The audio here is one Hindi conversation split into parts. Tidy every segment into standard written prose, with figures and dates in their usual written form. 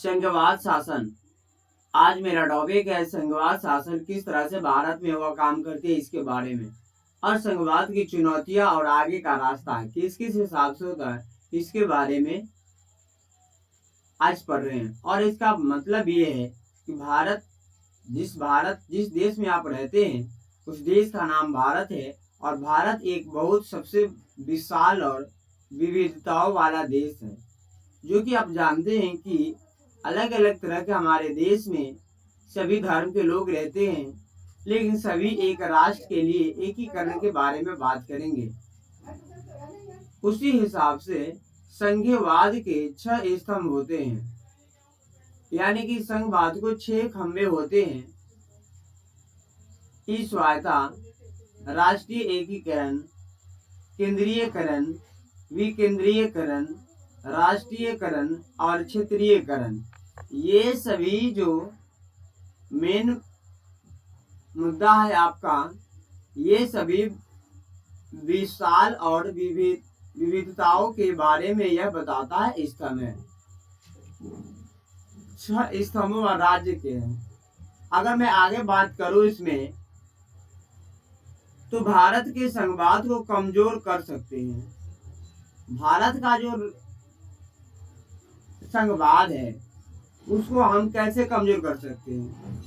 संघवाद शासन। आज मेरा टॉपिक है संघवाद शासन किस तरह से भारत में वह काम करती है इसके बारे में, और संघवाद की चुनौतियां और आगे का रास्ता किस किस हिसाब से होता है इसके बारे में आज पढ़ रहे हैं। और इसका मतलब ये है कि भारत जिस देश में आप रहते हैं उस देश का नाम भारत है, और भारत एक बहुत सबसे विशाल और विविधताओं वाला देश है। जो कि आप जानते हैं कि अलग अलग तरह के हमारे देश में सभी धर्म के लोग रहते हैं, लेकिन सभी एक राष्ट्र के लिए एकीकरण के बारे में बात करेंगे। उसी हिसाब से संघवाद के 6 स्तंभ होते हैं, यानी कि संघवाद को 6 खंबे होते हैं। ई स्वायत्ता, राष्ट्रीय एकीकरण, केंद्रीयकरण, विकेंद्रीयकरण, राष्ट्रीयकरण और क्षेत्रीयकरण। ये सभी जो मेन मुद्दा है आपका, ये सभी विशाल और विविधताओं के बारे में यह बताता है। स्तंभ है 6 स्तंभ और राज्य के हैं। अगर मैं आगे बात करूं इसमें, तो भारत के संघवाद को कमजोर कर सकते हैं। भारत का जो संघवाद है उसको हम कैसे कमजोर कर सकते हैं?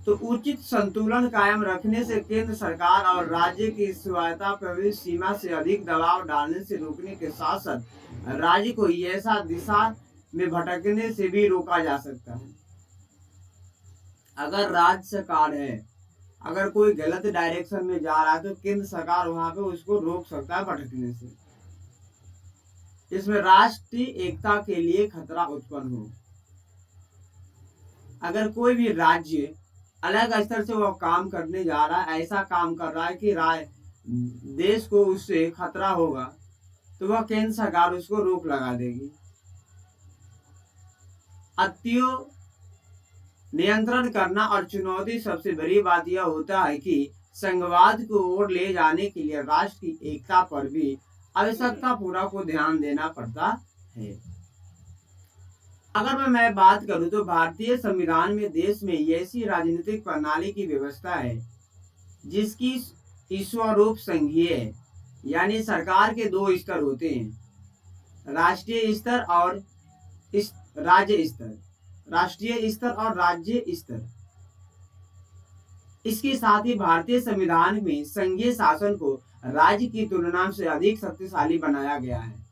तो उचित संतुलन कायम रखने से, केंद्र सरकार और राज्य की स्वायत्ता पर सीमा से अधिक दबाव डालने से रोकने के साथ साथ राज्य को ऐसा दिशा में भटकने से भी रोका जा सकता है। अगर राज्य सरकार है, अगर कोई गलत डायरेक्शन में जा रहा है, तो केंद्र सरकार वहां पे उसको रोक सकता है भटकने से। इसमें राष्ट्रीय एकता के लिए खतरा उत्पन्न हो। अगर कोई भी राज्य अलग स्तर से वह काम करने जा रहा है, ऐसा काम कर रहा है कि देश को उससे खतरा होगा, तो वह केंद्र सरकार उसको रोक लगा देगी। अतियो नियंत्रण करना और चुनौती सबसे बड़ी बात यह होता है कि संघवाद को ओर ले जाने के लिए राष्ट्र की एकता पर भी आवश्यकता पूरा को ध्यान देना पड़ता है। अगर मैं बात करूं तो भारतीय संविधान में देश में ऐसी राजनीतिक प्रणाली की व्यवस्था है जिसकी स्वरूप संघीय है, यानी सरकार के 2 स्तर होते हैं, राष्ट्रीय स्तर और राज्य स्तर। राष्ट्रीय स्तर और राज्य स्तर। इसके साथ ही भारतीय संविधान में संघीय शासन को राज्य की तुलना से अधिक शक्तिशाली बनाया गया है।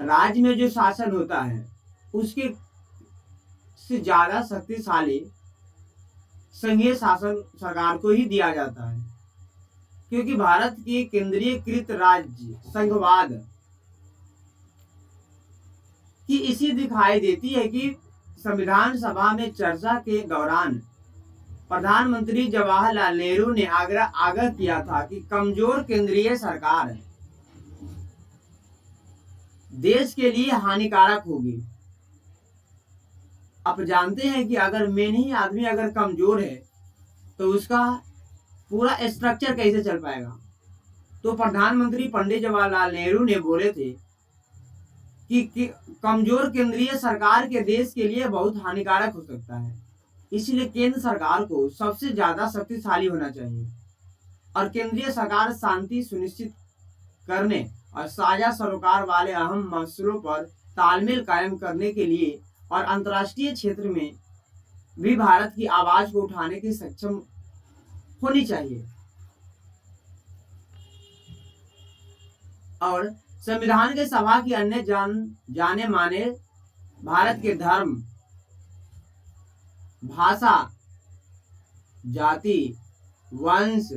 राज्य में जो शासन होता है उसके से ज्यादा शक्तिशाली संघीय शासन सरकार को ही दिया जाता है, क्योंकि भारत की केंद्रीयकृत राज्य संघवाद की इसी दिखाई देती है कि संविधान सभा में चर्चा के दौरान प्रधानमंत्री जवाहरलाल नेहरू ने आग्रह किया था कि कमजोर केंद्रीय सरकार देश के लिए हानिकारक होगी। आप जानते हैं कि अगर मेन ही आदमी अगर कमजोर है तो उसका पूरा स्ट्रक्चर कैसे चल पाएगा। तो प्रधानमंत्री पंडित जवाहरलाल नेहरू ने बोले थे कि कमजोर केंद्रीय सरकार के देश के लिए बहुत हानिकारक हो सकता है। इसलिए केंद्र सरकार को सबसे ज्यादा शक्तिशाली होना चाहिए, और केंद्रीय सरकार शांति सुनिश्चित करने और साझा सरोकार वाले अहम मसलों पर तालमेल कायम करने के लिए और अंतर्राष्ट्रीय क्षेत्र में भी भारत की आवाज को उठाने की सक्षम होनी चाहिए। और संविधान के सभा की अन्य जाने माने भारत के धर्म, भाषा, जाति, वंश,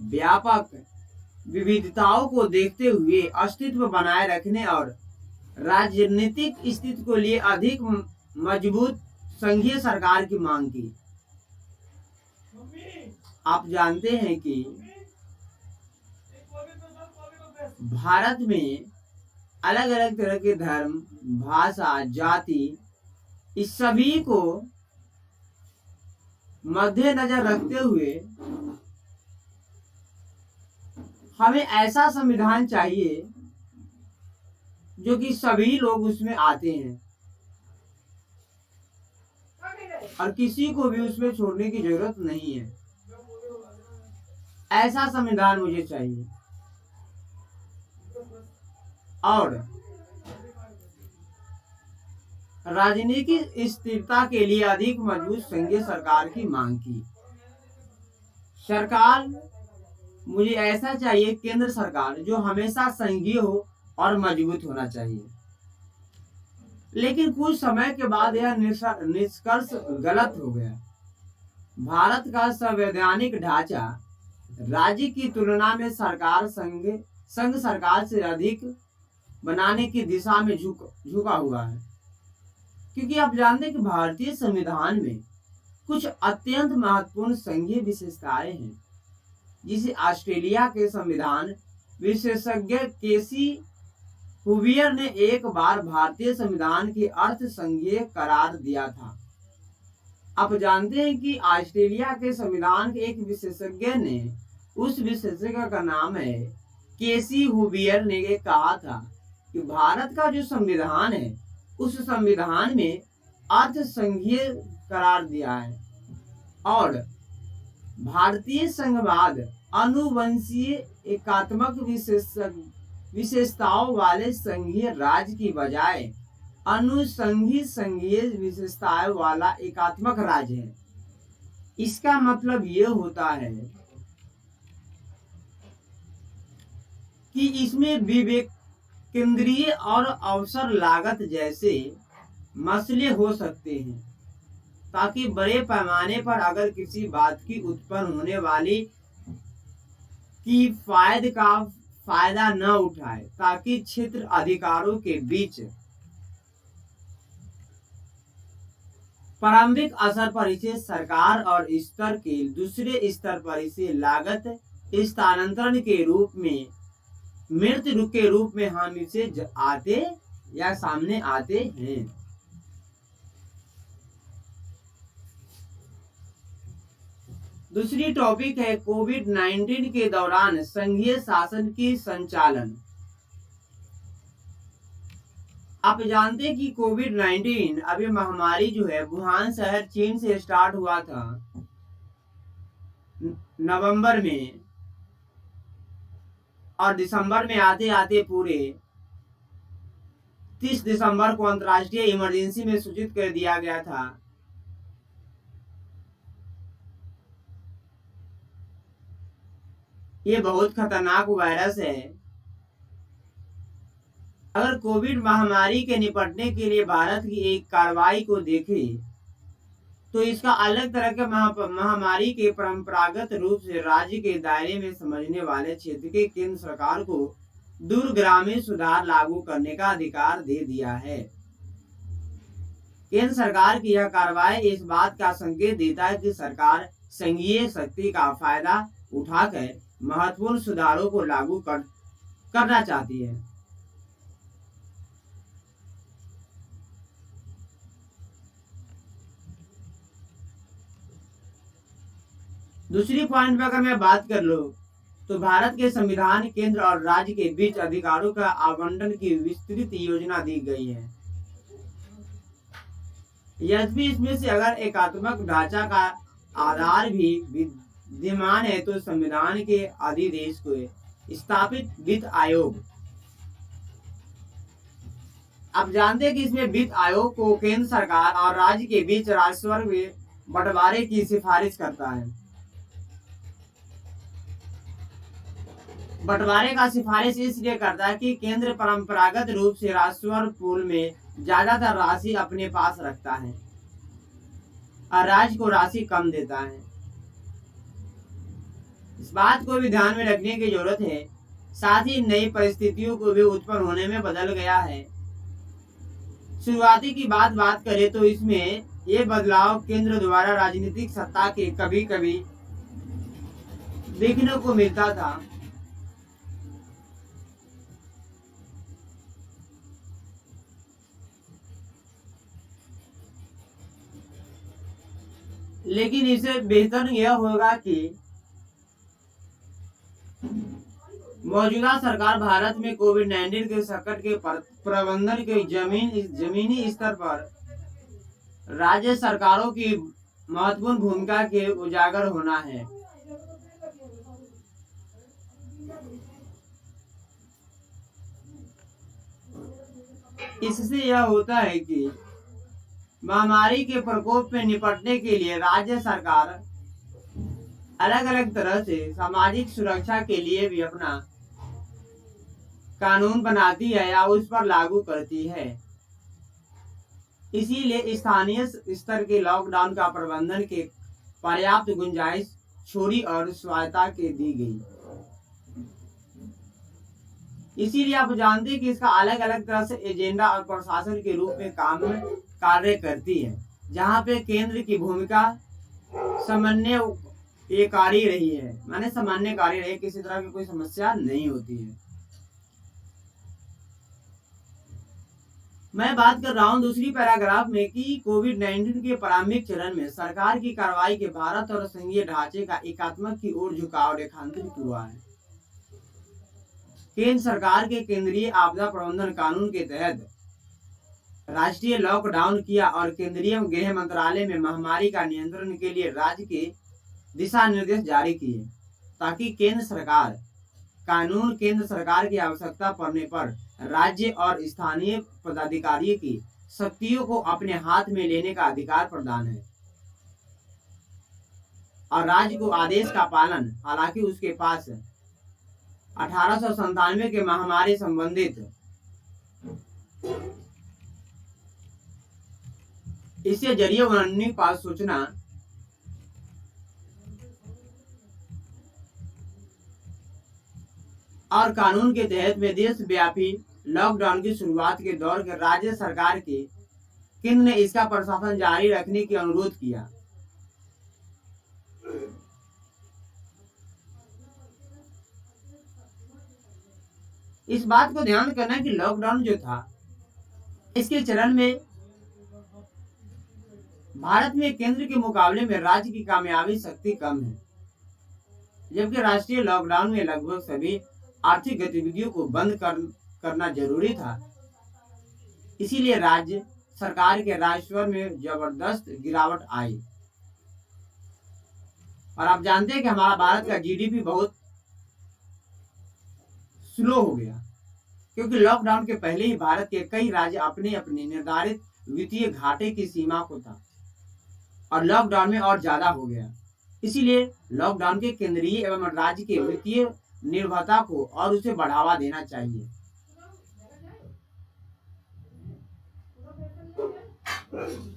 व्यापक विविधताओं को देखते हुए अस्तित्व बनाए रखने और राजनीतिक स्थिति को लिए अधिक मजबूत संघीय सरकार की मांग की। आप जानते हैं कि भारत में अलग अलग तरह के धर्म, भाषा, जाति, इस सभी को मद्देनजर रखते हुए हमें ऐसा संविधान चाहिए जो कि सभी लोग उसमें आते हैं। और किसी को भी उसमें छोड़ने की जरूरत नहीं है। ऐसा संविधान मुझे चाहिए। और राजनीतिक स्थिरता के लिए अधिक मजबूत संघीय सरकार की मांग की। सरकार मुझे ऐसा चाहिए, केंद्र सरकार जो हमेशा संघीय हो और मजबूत होना चाहिए। लेकिन कुछ समय के बाद यह निष्कर्ष गलत हो गया। भारत का संवैधानिक ढांचा राज्य की तुलना में संघ सरकार से अधिक बनाने की दिशा में झुका हुआ है। क्योंकि आप जानते हैं कि भारतीय संविधान में कुछ अत्यंत महत्वपूर्ण संघीय विशेषताएं हैं, जिसे ऑस्ट्रेलिया के संविधान विशेषज्ञ केसी हुबियर ने एक बार भारतीय संविधान के अर्थ संघीय करार दिया था। आप जानते हैं कि ऑस्ट्रेलिया के संविधान के एक विशेषज्ञ ने, उस विशेषज्ञ का नाम है केसी हुबियर ने, कहा था कि भारत का जो संविधान है उस संविधान में अर्थ संघीय करार दिया है और भारतीय संघवाद अनुवंशीय एकात्मक विशेषताओं वाले संघीय राज्य की बजाय अनुसंघी संघीय विशेषताओं वाला एकात्मक राज्य है। इसका मतलब ये होता है कि इसमें विवेक केंद्रीय और अवसर लागत जैसे मसले हो सकते हैं, ताकि बड़े पैमाने पर अगर किसी बात की उत्पन्न होने वाली की फायदा न उठाए, ताकि क्षेत्र अधिकारों के बीच प्रारंभिक असर पर इसे सरकार और स्तर के दूसरे स्तर पर इसे लागत स्थानांतरण के रूप में, मृत्यु के रूप में हम इसे आते या सामने आते हैं। दूसरी टॉपिक है कोविड-19 के दौरान संघीय शासन की संचालन। आप जानते हैं कि कोविड-19 अभी महामारी जो है वुहान शहर चीन से स्टार्ट हुआ था नवंबर में, और दिसंबर में आते आते पूरे 30 दिसंबर को अंतर्राष्ट्रीय इमरजेंसी में सूचित कर दिया गया था। ये बहुत खतरनाक वायरस है। अगर कोविड महामारी के निपटने के लिए भारत की एक कार्रवाई को देखें तो इसका अलग तरह के महामारी के परंपरागत रूप से राज्य के दायरे में समझने वाले क्षेत्र के केंद्र सरकार को दूरगामी सुधार लागू करने का अधिकार दे दिया है। केंद्र सरकार की यह कार्रवाई इस बात का संकेत देता है कि सरकार संघीय शक्ति का फायदा उठाकर महत्वपूर्ण सुधारों को लागू करना चाहती है। दूसरी पॉइंट पर अगर मैं बात कर लूं तो भारत के संविधान केंद्र और राज्य के बीच अधिकारों का आवंटन की विस्तृत योजना दी गई है। यद्यपि इसमें से अगर एकात्मक ढांचा का आधार भी विद्यमान है तो संविधान के अधिदेश को स्थापित वित्त आयोग, आप जानते हैं कि इसमें वित्त आयोग को केंद्र सरकार और राज्य के बीच राजस्व में बंटवारे की सिफारिश करता है। बंटवारे का सिफारिश इसलिए करता है कि केंद्र परंपरागत रूप से राजस्व पूल में ज्यादातर राशि अपने पास रखता है और राज्य को राशि कम देता है। इस बात को भी ध्यान में रखने की जरूरत है। साथ ही नई परिस्थितियों को भी उत्पन्न होने में बदल गया है। शुरुआती की बात करें तो इसमें ये बदलाव केंद्र द्वारा राजनीतिक सत्ता के कभी कभी देखने को मिलता था। लेकिन इससे बेहतर यह होगा कि मौजूदा सरकार भारत में कोविड-19 के संकट के प्रबंधन के जमीनी स्तर पर राज्य सरकारों की महत्वपूर्ण भूमिका के उजागर होना है। इससे यह होता है कि महामारी के प्रकोप में निपटने के लिए राज्य सरकार अलग अलग तरह से सामाजिक सुरक्षा के लिए भी अपना कानून बनाती है या उस पर लागू करती है। इसीलिए स्थानीय स्तर के लॉकडाउन का प्रबंधन के पर्याप्त गुंजाइश छोड़ी और स्वायत्ता के दी गई। इसीलिए आप जानते हैं कि इसका अलग अलग तरह से एजेंडा और प्रशासन के रूप में कार्य करती है, जहाँ पे केंद्र की भूमिका समन्वयकारी रही है, माने समन्वयकारी रही, किसी तरह की कोई समस्या नहीं होती है। मैं बात कर रहा हूं दूसरी पैराग्राफ में कि कोविड-19 के प्रारंभिक चरण में सरकार की कार्रवाई के भारत और संघीय ढांचे का एकात्मक की ओर झुकाव रेखांकित हुआ है। केंद्र सरकार के केंद्रीय आपदा प्रबंधन कानून के तहत राष्ट्रीय लॉकडाउन किया और केंद्रीय गृह मंत्रालय में महामारी का नियंत्रण के लिए राज्य के दिशा निर्देश जारी किए, ताकि केंद्र सरकार की आवश्यकता पड़ने पर राज्य और स्थानीय पदाधिकारियों की शक्तियों को अपने हाथ में लेने का अधिकार प्रदान है और राज्य को आदेश का पालन, हालांकि उसके पास 1897 के महामारी संबंधित इससे जरिए उन्होंने पास सूचना और कानून के तहत में देशव्यापी लॉकडाउन की शुरुआत के दौर के राज्य सरकार के केंद्र ने इसका प्रशासन जारी रखने की अनुरोध किया। इस बात को ध्यान करना कि लॉकडाउन जो था इसके चरण में भारत में केंद्र के मुकाबले में राज्य की कामयाबी शक्ति कम है, जबकि राष्ट्रीय लॉकडाउन में लगभग सभी आर्थिक गतिविधियों को बंद करना जरूरी था। इसीलिए राज्य सरकार के राजस्व में जबरदस्त गिरावट आई और आप जानते हैं कि हमारा भारत का जीडीपी बहुत स्लो हो गया, क्योंकि लॉकडाउन के पहले ही भारत के कई राज्य अपने अपने निर्धारित वित्तीय घाटे की सीमा को था और लॉकडाउन में और ज्यादा हो गया। इसीलिए लॉकडाउन के केंद्रीय एवं राज्य के वित्तीय निर्भरता को और उसे बढ़ावा देना चाहिए।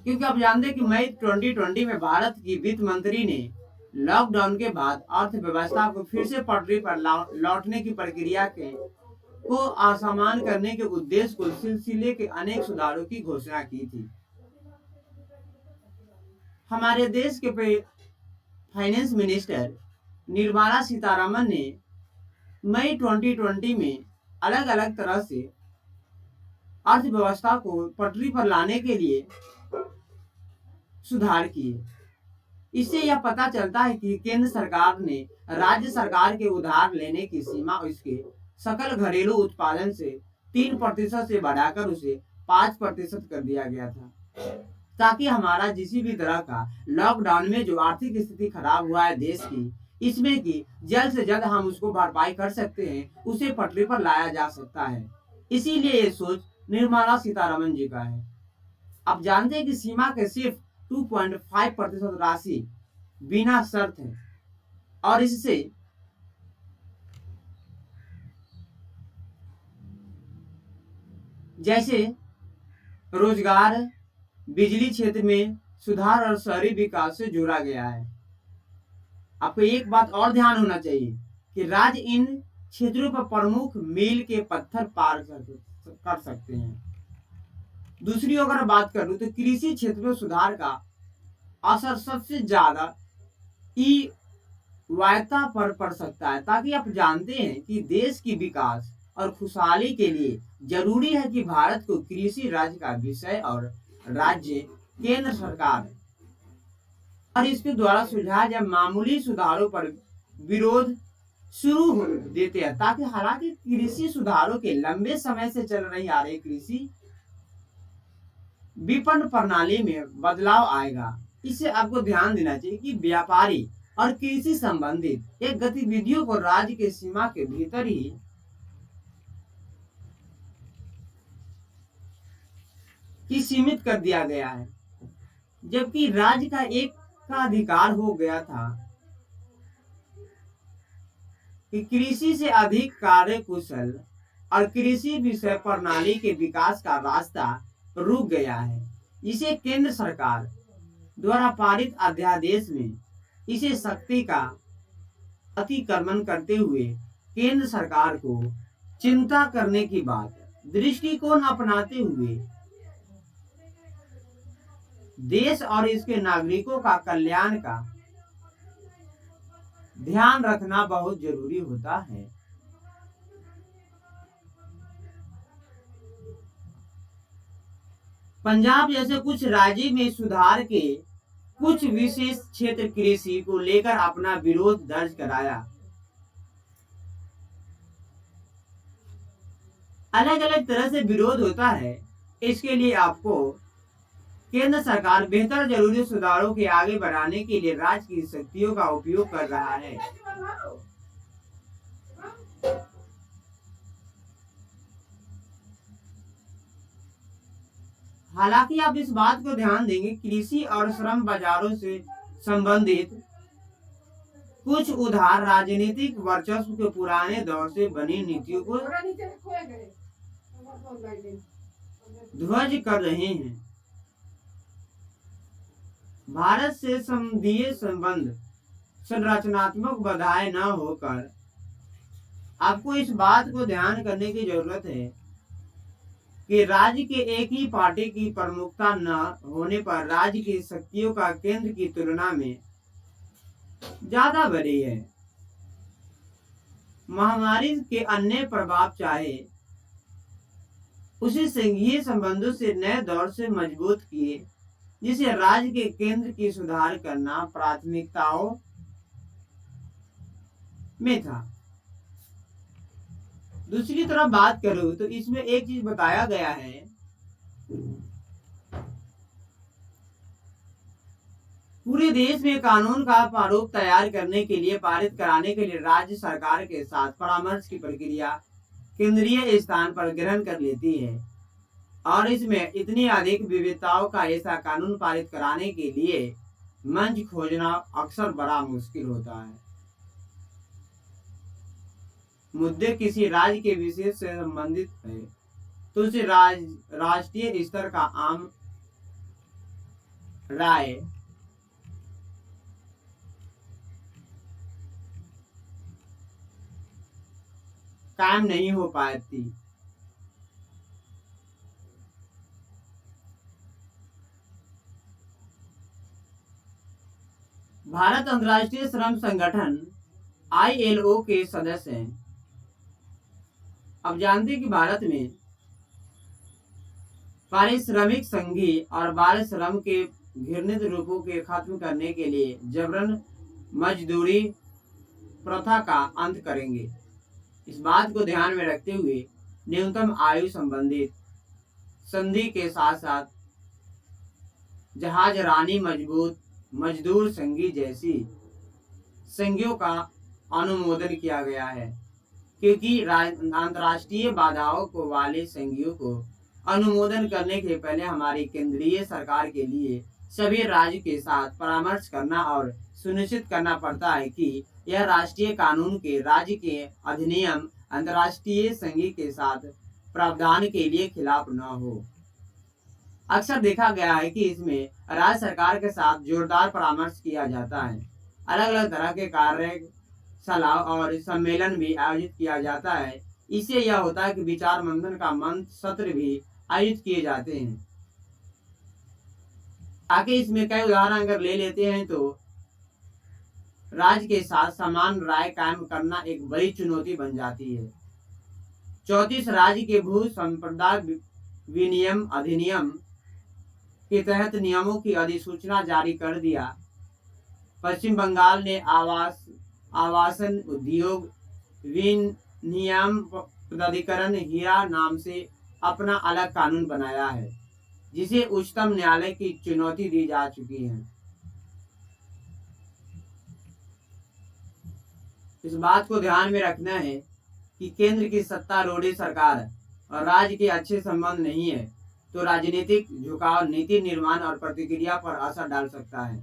क्योंकि आप जानते हैं कि मई 2020 में भारत की वित्त मंत्री ने लॉकडाउन के बाद अर्थव्यवस्था को फिर से पटरी पर लौटने की प्रक्रिया को आसान करने के उद्देश्य को सिलसिले के अनेक सुधारों की घोषणा की थी। हमारे देश के फाइनेंस मिनिस्टर निर्मला सीतारमण ने मई 2020 में अलग अलग तरह से अर्थव्यवस्था को पटरी पर लाने के लिए सुधार किए। इससे यह पता चलता है कि केंद्र सरकार ने राज्य सरकार के उधार लेने की सीमा उसके सकल घरेलू उत्पादन से 3% से बढ़ाकर उसे 5% कर दिया गया था, ताकि हमारा किसी भी तरह का लॉकडाउन में जो आर्थिक स्थिति खराब हुआ है देश की, इसमें कि जल्द से जल्द हम उसको भरपाई कर सकते हैं, उसे पटरी पर लाया जा सकता है। इसीलिए ये सोच निर्मला सीतारमण जी का है। आप जानते हैं कि सीमा के सिर्फ 2.5% राशि बिना शर्त है और इससे जैसे रोजगार, बिजली क्षेत्र में सुधार और शहरी विकास से जोड़ा गया है। आपको एक बात और ध्यान होना चाहिए कि राज्य इन क्षेत्रों पर प्रमुख मील के पत्थर पार कर सकते हैं। दूसरी अगर बात करूं तो कृषि क्षेत्र में सुधार का असर सबसे ज्यादा वायता पर पड़ सकता है, ताकि आप जानते हैं कि देश की विकास और खुशहाली के लिए जरूरी है कि भारत को कृषि राज्य का विषय और राज्य केंद्र सरकार और इसके द्वारा सुलझाए जाए मामूली सुधारों पर विरोध शुरू देते हैं, ताकि हालांकि कृषि सुधारों के लंबे समय से चल रही आ रही कृषि विपणन प्रणाली में बदलाव आएगा। इससे आपको ध्यान देना चाहिए कि व्यापारी और कृषि संबंधित एक गतिविधियों को राज्य के सीमा के भीतर ही सीमित कर दिया गया है, जबकि राज्य का एक का अधिकार हो गया था कि कृषि से अधिक कार्य कुशल और कृषि विषय प्रणाली के विकास का रास्ता रुक गया है। इसे केंद्र सरकार द्वारा पारित अध्यादेश में इसे शक्ति का अतिक्रमण करते हुए केंद्र सरकार को चिंता करने की बात है। दृष्टिकोण अपनाते हुए देश और इसके नागरिकों का कल्याण का ध्यान रखना बहुत जरूरी होता है। पंजाब जैसे कुछ राज्य में सुधार के कुछ विशेष क्षेत्र कृषि को लेकर अपना विरोध दर्ज कराया। अलग अलग तरह से विरोध होता है। इसके लिए आपको केंद्र सरकार बेहतर जरूरी सुधारों के आगे बढ़ाने के लिए राज्य की शक्तियों का उपयोग कर रहा है। हालांकि आप इस बात को ध्यान देंगे, कृषि और श्रम बाजारों से संबंधित कुछ उधार राजनीतिक वर्चस्व के पुराने दौर से बनी नीतियों को ध्वज कर रहे हैं। भारत से संघीय संबंध संरचनात्मक बाधाएं न होकर आपको इस बात को ध्यान करने की जरूरत है कि राज्य के एक ही पार्टी की प्रमुखता न होने पर राज्य की शक्तियों का केंद्र की तुलना में ज्यादा बड़ी है। महामारी के अन्य प्रभाव चाहे उसे संघीय संबंधों से नए दौर से मजबूत किए, जिसे राज्य के केंद्र की सुधार करना प्राथमिकताओं में था। दूसरी तरफ बात करूं तो इसमें एक चीज बताया गया है, पूरे देश में कानून का प्रारूप तैयार करने के लिए पारित कराने के लिए राज्य सरकार के साथ परामर्श की प्रक्रिया केंद्रीय स्थान पर ग्रहण कर लेती है, और इसमें इतनी अधिक विविधताओं का ऐसा कानून पारित कराने के लिए मंच खोजना अक्सर बड़ा मुश्किल होता है। मुद्दे किसी राज्य के विशेष से संबंधित है तो उसे राष्ट्रीय स्तर का आम राय कायम नहीं हो पाती। भारत अंतर्राष्ट्रीय श्रम संगठन ILO के सदस्य हैं। अब जानते हैं कि भारत में पारिश्रमिक संघी और बाल श्रम के घृणित रूपों के खत्म करने के लिए जबरन मजदूरी प्रथा का अंत करेंगे। इस बात को ध्यान में रखते हुए न्यूनतम आयु संबंधित संधि के साथ साथ जहाज रानी मजदूर संघी जैसी संधियों का अनुमोदन किया गया है, क्योंकि अंतर्राष्ट्रीय बाधाओं को वाले संघियों को अनुमोदन करने के पहले हमारी केंद्रीय सरकार के लिए सभी राज्य के साथ परामर्श करना और सुनिश्चित करना पड़ता है कि यह राष्ट्रीय कानून के राज्य के अधिनियम अंतर्राष्ट्रीय संघि के साथ प्रावधान के लिए खिलाफ न हो। अक्सर देखा गया है कि इसमें राज्य सरकार के साथ जोरदार परामर्श किया जाता है। अलग अलग तरह के कार्यशाला और सम्मेलन भी आयोजित किया जाता है। इससे यह होता है कि विचार मंथन का मंच सत्र भी आयोजित किए जाते हैं। ताकि इसमें कई उदाहरण अगर ले लेते हैं तो राज्य के साथ समान राय कायम करना एक बड़ी चुनौती बन जाती है। 34 राज्य के भू संपदा विनियम अधिनियम के तहत नियमों की अधिसूचना जारी कर दिया। पश्चिम बंगाल ने आवासन उद्योग विनियम प्राधिकरण हीरा नाम से अपना अलग कानून बनाया है। जिसे उच्चतम न्यायालय की चुनौती दी जा चुकी है। इस बात को ध्यान में रखना है कि केंद्र की सत्तारूढ़ सरकार और राज्य के अच्छे संबंध नहीं है तो राजनीतिक झुकाव नीति निर्माण और प्रतिक्रिया पर असर डाल सकता है।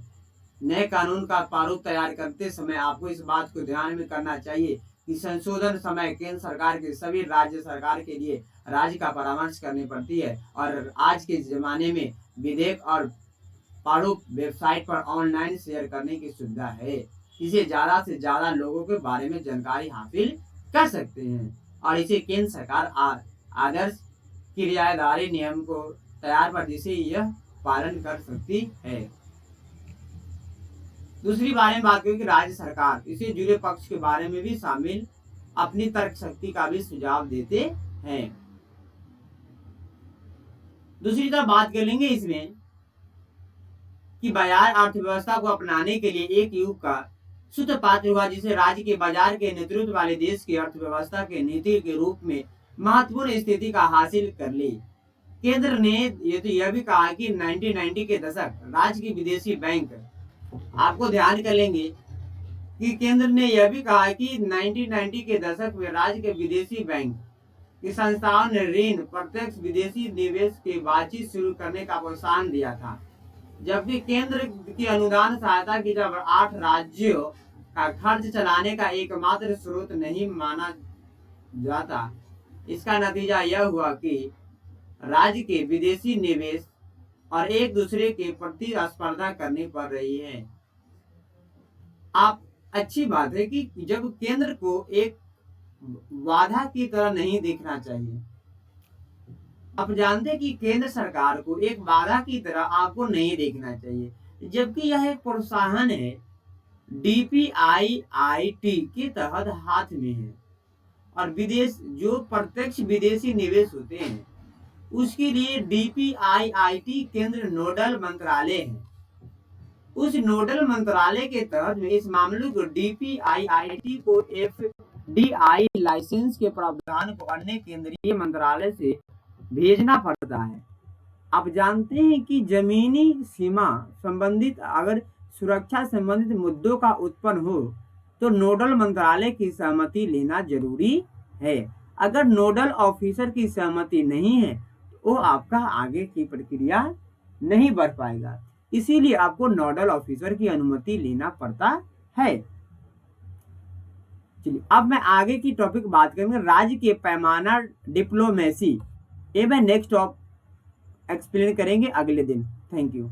नए कानून का प्रारूप तैयार करते समय आपको इस बात को ध्यान में करना चाहिए कि संशोधन समय केंद्र सरकार के सभी राज्य सरकार के लिए राज्य का परामर्श करनी पड़ती है और आज के जमाने में विधेयक और प्रारूप वेबसाइट पर ऑनलाइन शेयर करने की सुविधा है। इसे ज़्यादा से ज़्यादा लोगों के बारे में जानकारी हासिल कर सकते हैं और इसे केंद्र सरकार आदर्श किराएदारी नियम को तैयार पर जिसे यह पालन कर सकती है। दूसरी बारे में बात करें कि राज्य सरकार इसे जुड़े पक्ष के बारे में भी शामिल अपनी तर्क शक्ति का भी सुझाव देते हैं। दूसरी तरफ बात कर लेंगे इसमें कि बाजार अर्थव्यवस्था को अपनाने के लिए एक युग का सूत्रपात हुआ जिसे राज्य के बाजार के नेतृत्व वाले देश की अर्थव्यवस्था के नीति के रूप में महत्वपूर्ण स्थिति का हासिल कर ली। केंद्र ने यह भी कहा कि 1990 के दशक राज्य की विदेशी बैंक, आपको ध्यान कर लेंगे कि केंद्र ने यह भी कहा कि 1990 के दशक में राज्य के विदेशी बैंक की संस्थाओं ने ऋण प्रत्यक्ष विदेशी निवेश की बातचीत शुरू करने का प्रोत्साहन दिया था, जबकि केंद्र की अनुदान सहायता की जब 8 राज्यों का खर्च चलाने का एकमात्र स्रोत नहीं माना जाता। इसका नतीजा यह हुआ कि राज्य के विदेशी निवेश और एक दूसरे के प्रति स्पर्धा करनी पड़ रही है। आप अच्छी बात है कि जब केंद्र को एक बाधा की तरह नहीं देखना चाहिए। आप जानते हैं कि केंद्र सरकार को एक बाधा की तरह आपको नहीं देखना चाहिए, जबकि यह एक प्रोत्साहन है। डीपीआईआईटी के तहत हाथ में है और विदेश जो प्रत्यक्ष विदेशी निवेश होते हैं उसके लिए डीपीआईआईटी केंद्र नोडल मंत्रालय है। उस नोडल मंत्रालय के तहत इस मामले को डीपीआईआईटी को एफडीआई लाइसेंस के प्रावधान को अन्य केंद्रीय मंत्रालय से भेजना पड़ता है। आप जानते हैं कि जमीनी सीमा संबंधित अगर सुरक्षा संबंधित मुद्दों का उत्पन्न हो तो नोडल मंत्रालय की सहमति लेना जरूरी है। अगर नोडल ऑफिसर की सहमति नहीं है तो वो आपका आगे की प्रक्रिया नहीं बढ़ पाएगा, इसीलिए आपको नोडल ऑफिसर की अनुमति लेना पड़ता है। चलिए अब मैं आगे की टॉपिक बात करूंगा राज्य के पैमाना डिप्लोमेसी। ये मैं नेक्स्ट एक्सप्लेन करेंगे अगले दिन। Thank you.